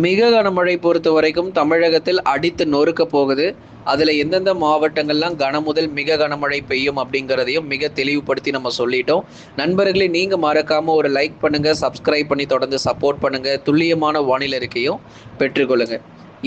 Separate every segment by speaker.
Speaker 1: மிக கனமழை பொறுத்த வரைக்கும் தமிழகத்தில் அடித்து நொறுக்க போகுது. அதுல எந்தெந்த மாவட்டங்கள்லாம் முதல் மிக கனமழை பெய்யும் அப்படிங்கிறதையும் மிக தெளிவுபடுத்தி நம்ம சொல்லிட்டோம். நண்பர்களே, நீங்க மறக்காம ஒரு லைக் பண்ணுங்க, சப்ஸ்கிரைப் பண்ணி தொடர்ந்து சப்போர்ட் பண்ணுங்க. துல்லியமான வானிலை அறிக்கையும் பெற்றுக்கொள்ளுங்க.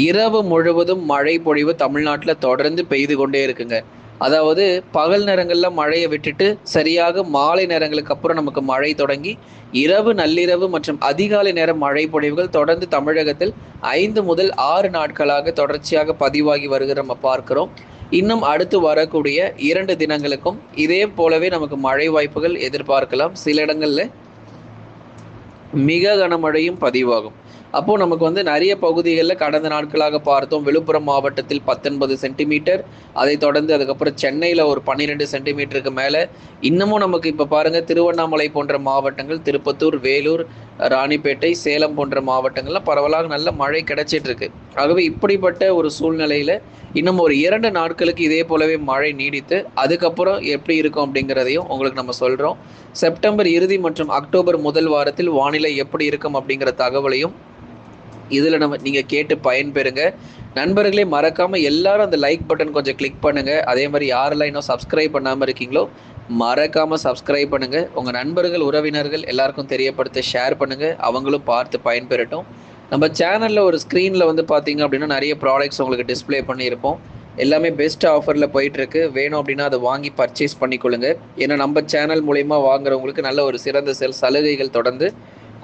Speaker 1: இரவு முழுவதும் மழை பொழிவு தமிழ்நாட்டுல தொடர்ந்து பெய்து கொண்டே இருக்குங்க. அதாவது பகல் நேரங்கள்ல மழையை விட்டுட்டு சரியாக மாலை நேரங்களுக்கு அப்புறம் நமக்கு மழை தொடங்கி இரவு, நள்ளிரவு மற்றும் அதிகாலை நேர மழை பொழிவுகள் தொடர்ந்து தமிழகத்தில் 5 முதல் 6 நாட்களாக தொடர்ச்சியாக பதிவாகி வருகிற நம்ம பார்க்கிறோம். இன்னும் அடுத்து வரக்கூடிய 2 தினங்களுக்கும் இதே போலவே நமக்கு மழை வாய்ப்புகள் எதிர்பார்க்கலாம். சில இடங்கள்ல மிக கனமழையும் பதிவாகும். அப்போ நமக்கு வந்து நிறைய பகுதிகளில் கடந்த நாட்களாக பார்த்தோம். விழுப்புரம் மாவட்டத்தில் 19 சென்டிமீட்டர், அதை தொடர்ந்து அதுக்கப்புறம் சென்னையில் ஒரு 12 சென்டிமீட்டருக்கு மேலே. இன்னமும் நமக்கு இப்போ பாருங்க, திருவண்ணாமலை போன்ற மாவட்டங்கள், திருப்பத்தூர், வேலூர், ராணிப்பேட்டை, சேலம் போன்ற மாவட்டங்கள்லாம் பரவலாக நல்ல மழை கிடைச்சிட்டு இருக்கு. ஆகவே இப்படிப்பட்ட ஒரு சூழ்நிலையில இன்னும் ஒரு 2 நாட்களுக்கு இதே போலவே மழை நீடித்து அதுக்கப்புறம் எப்படி இருக்கும் அப்படிங்கிறதையும் உங்களுக்கு நம்ம சொல்றோம். செப்டம்பர் இறுதி மற்றும் அக்டோபர் முதல் வாரத்தில் வானிலை எப்படி இருக்கும் அப்படிங்கிற தகவலையும் இதில் நீங்கள் கேட்டு பயன்பெறுங்க. நண்பர்களே, மறக்காமல் எல்லாரும் அந்த லைக் பட்டன் கொஞ்சம் கிளிக் பண்ணுங்கள். அதே மாதிரி யாரெல்லாம் இன்னும் சப்ஸ்கிரைப் பண்ணாமல் இருக்கீங்களோ மறக்காமல் சப்ஸ்கிரைப் பண்ணுங்கள். உங்கள் நண்பர்கள், உறவினர்கள் எல்லாருக்கும் தெரியப்படுத்த ஷேர் பண்ணுங்கள். அவங்களும் பார்த்து பயன்பெறட்டும். நம்ம சேனலில் ஒரு ஸ்க்ரீனில் வந்து பார்த்தீங்க அப்படின்னா நிறைய ப்ராடக்ட்ஸ் உங்களுக்கு டிஸ்பிளே பண்ணியிருப்போம். எல்லாமே பெஸ்ட் ஆஃபரில் போயிட்டுருக்கு. வேணும் அப்படின்னா அதை வாங்கி பர்ச்சேஸ் பண்ணிக்கொள்ளுங்க. ஏன்னா நம்ம சேனல் மூலயமா வாங்குறவங்களுக்கு நல்ல ஒரு சிறந்த சலுகைகள் தொடர்ந்து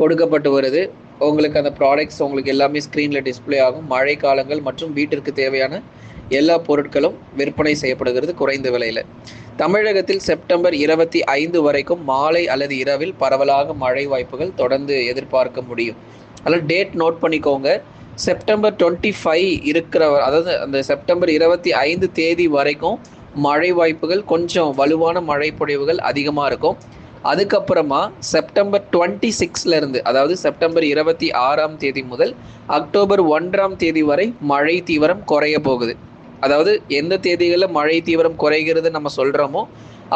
Speaker 1: கொடுக்கப்பட்டு வருது. உங்களுக்கு அந்த ப்ராடக்ட்ஸ் உங்களுக்கு எல்லாமே ஸ்க்ரீனில் டிஸ்பிளே ஆகும். மழை காலங்கள் மற்றும் வீட்டிற்கு தேவையான எல்லா பொருட்களும் விற்பனை செய்யப்படுகிறது குறைந்த விலையில். தமிழகத்தில் செப்டம்பர் 25 வரைக்கும் மாலை அல்லது இரவில் பரவலாக மழை வாய்ப்புகள் தொடர்ந்து எதிர்பார்க்க முடியும். அதில் டேட் நோட் பண்ணிக்கோங்க. செப்டம்பர் 25 இருக்கிற, அதாவது அந்த செப்டம்பர் 25 தேதி வரைக்கும் மழை வாய்ப்புகள், கொஞ்சம் வலுவான மழை பொழிவுகள் அதிகமாக இருக்கும். அதுக்கப்புறமா செப்டம்பர் 26 இருந்து, அதாவது செப்டம்பர் 26ஆம் தேதி முதல் அக்டோபர் 1ஆம் தேதி வரை மழை தீவிரம் குறைய போகுது. அதாவது எந்த தேதிகளில் மழை தீவிரம் குறைகிறது நம்ம சொல்கிறோமோ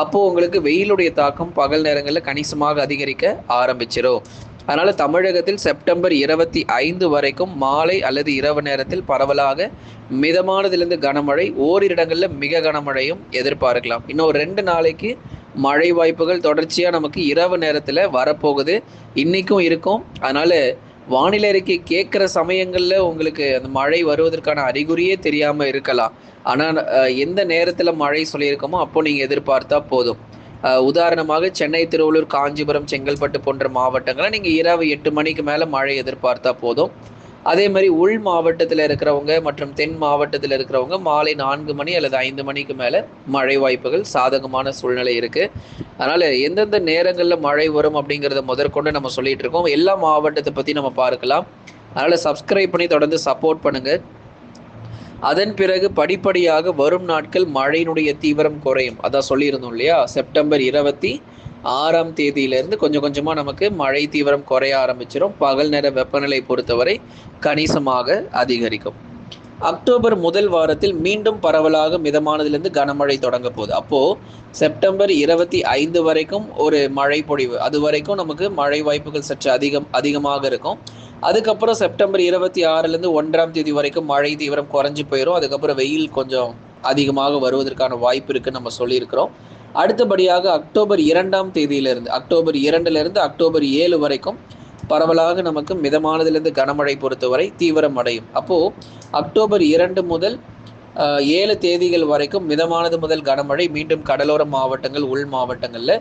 Speaker 1: அப்போது உங்களுக்கு வெயிலுடைய தாக்கம் பகல் நேரங்களில் கணிசமாக அதிகரிக்க ஆரம்பிச்சிடும். அதனால் தமிழகத்தில் செப்டம்பர் 25 வரைக்கும் மாலை அல்லது இரவு நேரத்தில் பரவலாக மிதமானதிலிருந்து கனமழை, ஓரிரு இடங்களில் மிக கனமழையும் எதிர்பார்க்கலாம். இன்னும் 2 நாளைக்கு மழை வாய்ப்புகள் தொடர்ச்சியாக நமக்கு இரவு நேரத்தில் வரப்போகுது. இன்றைக்கும் இருக்கும். அதனால் வானிலை அறிக்கை கேட்குற சமயங்களில் உங்களுக்கு அந்த மழை வருவதற்கான அறிகுறியே தெரியாமல் இருக்கலாம். ஆனால் எந்த நேரத்தில் மழை சொல்லியிருக்கோமோ அப்போ நீங்கள் எதிர்பார்த்தா போதும். உதாரணமாக சென்னை, திருவள்ளூர், காஞ்சிபுரம், செங்கல்பட்டு போன்ற மாவட்டங்களை நீங்கள் இரவு 8 மணிக்கு மேலே மழை எதிர்பார்த்தா போதும். அதே மாதிரி உள் மாவட்டத்தில் இருக்கிறவங்க மற்றும் தென் மாவட்டத்தில் இருக்கிறவங்க மாலை 4 மணி அல்லது 5 மணிக்கு மேலே மழை வாய்ப்புகள் சாதகமான சூழ்நிலை இருக்குது. அதனால் எந்தெந்த நேரங்களில் மழை வரும் அப்படிங்கிறத முதற்கொண்டு நம்ம சொல்லிட்டு இருக்கோம். எல்லா மாவட்டத்தை பற்றி நம்ம பார்க்கலாம். அதனால் சப்ஸ்கிரைப் பண்ணி தொடர்ந்து சப்போர்ட் பண்ணுங்கள். அதன் பிறகு படிப்படியாக வரும் நாட்கள் மழையினுடைய தீவிரம் குறையும். அதான் சொல்லியிருந்தோம் இல்லையா, செப்டம்பர் 26ஆம் தேதியிலிருந்து கொஞ்சம் கொஞ்சமாக நமக்கு மழை தீவிரம் குறைய ஆரம்பிச்சிடும். பகல் நேர வெப்பநிலை பொறுத்தவரை கணிசமாக அதிகரிக்கும். அக்டோபர் முதல் வாரத்தில் மீண்டும் பரவலாக மிதமானதிலிருந்து கனமழை தொடங்க போகுது. அப்போது செப்டம்பர் 25 வரைக்கும் ஒரு மழை பொழிவு, அது வரைக்கும் நமக்கு மழை வாய்ப்புகள் சற்று அதிகமாக இருக்கும். அதுக்கப்புறம் செப்டம்பர் 26லேருந்து 1ஆம் தேதி வரைக்கும் மழை தீவிரம் குறைஞ்சி போயிடும். அதுக்கப்புறம் வெயில் கொஞ்சம் அதிகமாக வருவதற்கான வாய்ப்பு இருக்குன்னு நம்ம சொல்லியிருக்கிறோம். அடுத்தபடியாக அக்டோபர் 2ஆம் தேதியிலிருந்து, அக்டோபர் 2லேருந்து அக்டோபர் 7 வரைக்கும் பரவலாக நமக்கு மிதமானதிலிருந்து கனமழை பொறுத்தவரை தீவிரம் அடையும். அப்போது அக்டோபர் 2 முதல் 7 தேதிகள் வரைக்கும் மிதமானது முதல் கனமழை மீண்டும் கடலோர மாவட்டங்கள், உள் மாவட்டங்களில்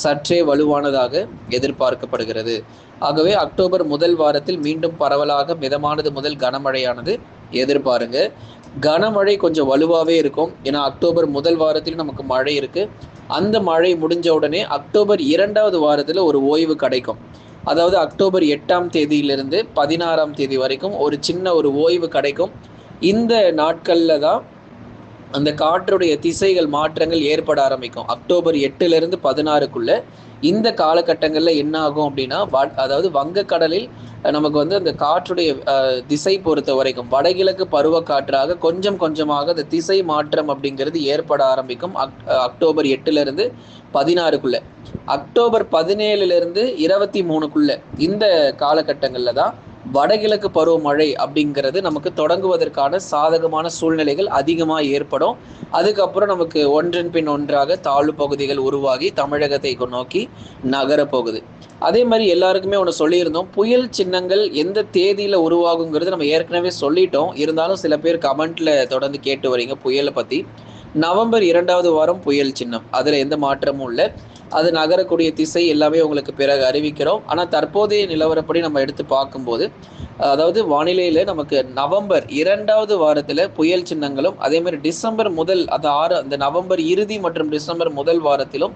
Speaker 1: சற்றே வலுவானதாக எதிர்பார்க்கப்படுகிறது. ஆகவே அக்டோபர் முதல் வாரத்தில் மீண்டும் பரவலாக மிதமானது முதல் கனமழையானது எதிர்பாருங்க. கனமழை கொஞ்சம் வலுவாகவே இருக்கும். ஏன்னா அக்டோபர் முதல் வாரத்தில் நமக்கு மழை இருக்குது. அந்த மழை முடிஞ்ச உடனே அக்டோபர் 2ஆவது வாரத்தில் ஒரு ஓய்வு கிடைக்கும். அதாவது அக்டோபர் 8ஆம் தேதியிலிருந்து 16ஆம் தேதி வரைக்கும் ஒரு சின்ன ஒரு ஓய்வு கிடைக்கும். இந்த நாட்களில் தான் அந்த காற்றுடைய திசைகள் மாற்றங்கள் ஏற்பட ஆரம்பிக்கும். அக்டோபர் 8லேருந்து 16க்குள்ள இந்த காலகட்டங்களில் என்ன ஆகும் அப்படின்னா, அதாவது வங்கக்கடலில் நமக்கு வந்து அந்த காற்றுடைய திசை பொறுத்த வரைக்கும் வடகிழக்கு பருவக்காற்றாக கொஞ்சம் கொஞ்சமாக அந்த திசை மாற்றம் அப்படிங்கிறது ஏற்பட ஆரம்பிக்கும். அக்டோபர் 8லேருந்து 16க்குள்ள. அக்டோபர் 17லேருந்து 23க்குள்ள இந்த காலகட்டங்களில் தான் வடகிழக்கு பருவமழை அப்படிங்கிறது நமக்கு தொடங்குவதற்கான சாதகமான சூழ்நிலைகள் அதிகமாக ஏற்படும். அதுக்கப்புறம் நமக்கு ஒன்றன் பின் ஒன்றாக தாழ்வு பகுதிகள் உருவாகி தமிழகத்தை நோக்கி நகரப்போகுது. அதே மாதிரி எல்லாருக்குமே ஒன்று சொல்லியிருந்தோம், புயல் சின்னங்கள் எந்த தேதியில் உருவாகுங்கிறது நம்ம ஏற்கனவே சொல்லிட்டோம். இருந்தாலும் சில பேர் கமெண்ட்ல தொடர்ந்து கேட்டு வரீங்க புயலை பற்றி. நவம்பர் 2வது வாரம் புயல் சின்னம், அதில் எந்த மாற்றமும் இல்லை. அது நகரக்கூடிய திசை எல்லாமே உங்களுக்கு பிறகு அறிவிக்கிறோம். ஆனால் தற்போதைய நிலவரப்படி நம்ம எடுத்து பார்க்கும்போது, அதாவது வானிலையில் நமக்கு நவம்பர் 2வது வாரத்தில் புயல் சின்னங்களும், அதே மாதிரி டிசம்பர் முதல் அந்த நவம்பர் இறுதி மற்றும் டிசம்பர் முதல் வாரத்திலும்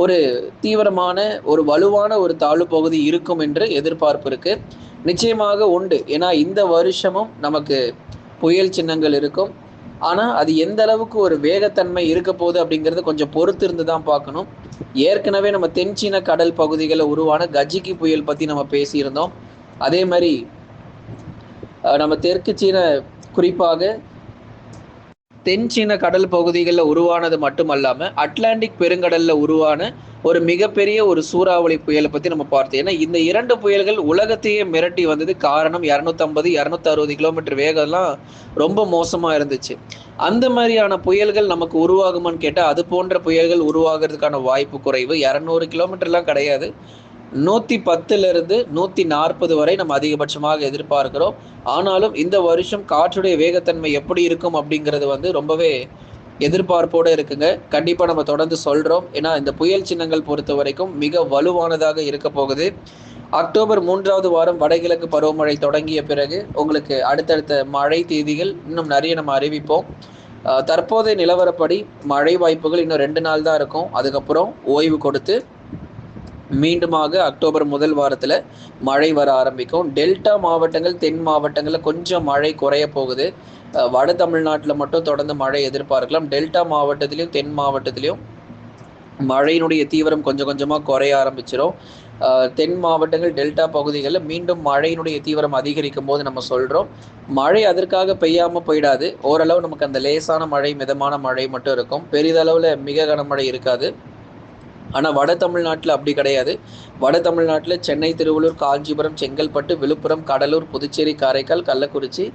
Speaker 1: ஒரு தீவிரமான ஒரு வலுவான ஒரு தாழ்வு பகுதி இருக்கும் என்று எதிர்பார்ப்பு இருக்கு. நிச்சயமாக உண்டு. ஏன்னா இந்த வருஷமும் நமக்கு புயல் சின்னங்கள் இருக்கும். ஆனால் அது எந்த அளவுக்கு ஒரு வேகத்தன்மை இருக்க போகுது அப்படிங்கிறத கொஞ்சம் பொறுத்து இருந்து தான் பார்க்கணும். ஏற்கனவே நம்ம தென்சீன கடல் பகுதிகளில் உருவான கஜிகி புயல் பற்றி நம்ம பேசியிருந்தோம். அதே மாதிரி நம்ம தெற்கு சீன, குறிப்பாக தென்சீன கடல் பகுதிகளில் உருவானது மட்டுமல்லாமல் அட்லாண்டிக் பெருங்கடலில் உருவான ஒரு மிகப்பெரிய ஒரு சூறாவளி புயலை பற்றி நம்ம பார்த்தோம். ஏன்னா இந்த 2 புயல்கள் உலகத்தையே மிரட்டி வந்தது. காரணம் 250 260 கிலோமீட்டர் வேகம்லாம் ரொம்ப மோசமாக இருந்துச்சு. அந்த மாதிரியான புயல்கள் நமக்கு உருவாகுமான்னு கேட்டால் அது போன்ற புயல்கள் உருவாகிறதுக்கான வாய்ப்பு குறைவு. 200 கிலோமீட்டர்லாம் கிடையாது. 110 140 வரை நம்ம அதிகபட்சமாக எதிர்பார்க்கிறோம். ஆனாலும் இந்த வருஷம் காற்றுடைய வேகத்தன்மை எப்படி இருக்கும் அப்படிங்கிறது ரொம்பவே எதிர்பார்ப்போடு இருக்குங்க. கண்டிப்பாக நம்ம தொடர்ந்து சொல்கிறோம். ஏன்னா இந்த புயல் சின்னங்கள் பொறுத்த வரைக்கும் மிக வலுவானதாக இருக்க போகுது. அக்டோபர் 3வது வாரம் வடகிழக்கு பருவமழை தொடங்கிய பிறகு உங்களுக்கு அடுத்தடுத்த மழை தேதிகள் இன்னும் நிறைய நம்ம அறிவிப்போம். தற்போதைய நிலவரப்படி மழை வாய்ப்புகள் இன்னும் 2 நாள் தான் இருக்கும். அதுக்கப்புறம் ஓய்வு கொடுத்து மீண்டுமாக அக்டோபர் முதல் வாரத்தில் மழை வர ஆரம்பிக்கும். டெல்டா மாவட்டங்கள், தென் மாவட்டங்களில் கொஞ்சம் மழை குறைய போகுது. வட தமிழ்நாட்டில் மட்டும் தொடர்ந்து மழை எதிர்பார்க்கலாம். டெல்டா மாவட்டத்திலையும் தென் மாவட்டத்திலையும் மழையினுடைய தீவிரம் கொஞ்சம் கொஞ்சமாக குறைய ஆரம்பிச்சிடும். தென் மாவட்டங்கள், டெல்டா பகுதிகளில் மீண்டும் மழையினுடைய தீவிரம் அதிகரிக்கும் போது நம்ம சொல்கிறோம். மழை அதற்காக பெய்யாமல் போயிடாது. ஓரளவு நமக்கு அந்த லேசான மழை, மிதமான மழை மட்டும் இருக்கும். பெரிதளவில் மிக கனமழை இருக்காது. ஆனால் வட தமிழ்நாட்டில் அப்படி கிடையாது. வட தமிழ்நாட்டில் சென்னை, திருவள்ளூர், காஞ்சிபுரம், செங்கல்பட்டு, விழுப்புரம், கடலூர், புதுச்சேரி, காரைக்கால், கள்ளக்குறிச்சி,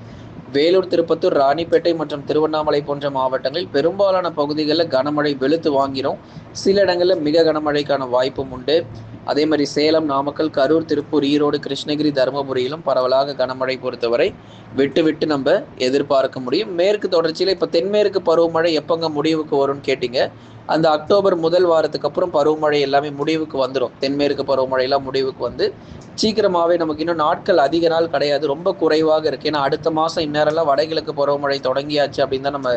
Speaker 1: வேலூர், திருப்பத்தூர், ராணிப்பேட்டை மற்றும் திருவண்ணாமலை போன்ற மாவட்டங்களில் பெரும்பாலான பகுதிகளில் கனமழை வெளுத்து வாங்கிடும். சில இடங்களில் மிக கனமழைக்கான வாய்ப்பும் உண்டு. அதே மாதிரி சேலம், நாமக்கல், கரூர், திருப்பூர், ஈரோடு, கிருஷ்ணகிரி, தருமபுரியிலும் பரவலாக கனமழை பொறுத்தவரை விட்டு நம்ம எதிர்பார்க்க முடியும். மேற்கு தொடர்ச்சியில் இப்போ தென்மேற்கு பருவமழை எப்போங்க முடிவுக்கு வரும்னு கேட்டிங்க. அந்த அக்டோபர் முதல் வாரத்துக்கு அப்புறம் பருவமழை எல்லாமே முடிவுக்கு வந்துடும். தென்மேற்கு பருவமழையெல்லாம் முடிவுக்கு வந்து சீக்கிரமாகவே நமக்கு இன்னும் நாட்கள் அதிக நாள் கிடையாது, ரொம்ப குறைவாக இருக்குது. ஏன்னா அடுத்த மாதம் இந்நேரம்லாம் வடகிழக்கு பருவமழை தொடங்கியாச்சு அப்படின்னு தான் நம்ம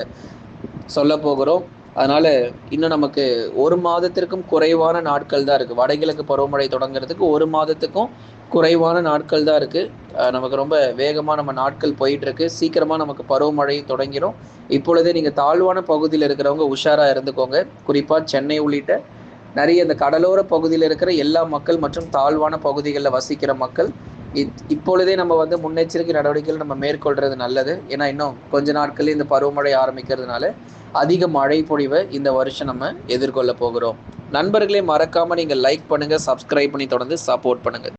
Speaker 1: சொல்ல போகிறோம். அதனால் இன்னும் நமக்கு 1 மாதத்திற்கும் குறைவான நாட்கள் தான் இருக்குது. வடகிழக்கு பருவமழை தொடங்குறதுக்கு 1 மாதத்துக்கும் குறைவான நாட்கள் தான் இருக்குது. நமக்கு ரொம்ப வேகமாக நம்ம நாட்கள் போயிட்டுருக்கு. சீக்கிரமாக நமக்கு பருவமழை தொடங்கிடும். இப்பொழுதே நீங்கள் தாழ்வான பகுதியில் இருக்கிறவங்க உஷாராக இருந்துக்கோங்க. குறிப்பாக சென்னை உள்ளிட்ட நிறைய இந்த கடலோர பகுதியில் இருக்கிற எல்லா மக்கள் மற்றும் தாழ்வான பகுதிகளில் வசிக்கிற மக்கள் இப்பொழுதே நம்ம முன்னெச்சரிக்கை நடவடிக்கைகள் நம்ம மேற்கொள்றது நல்லது. ஏன்னா இன்னும் கொஞ்ச நாட்களில் இந்த பருவமழை ஆரம்பிக்கிறதுனால அதிக மழை பொழிவை இந்த வருஷம் நம்ம எதிர்கொள்ள போகிறோம். நண்பர்களே, மறக்காம நீங்கள் லைக் பண்ணுங்க, சப்ஸ்கிரைப் பண்ணி தொடர்ந்து சப்போர்ட் பண்ணுங்க.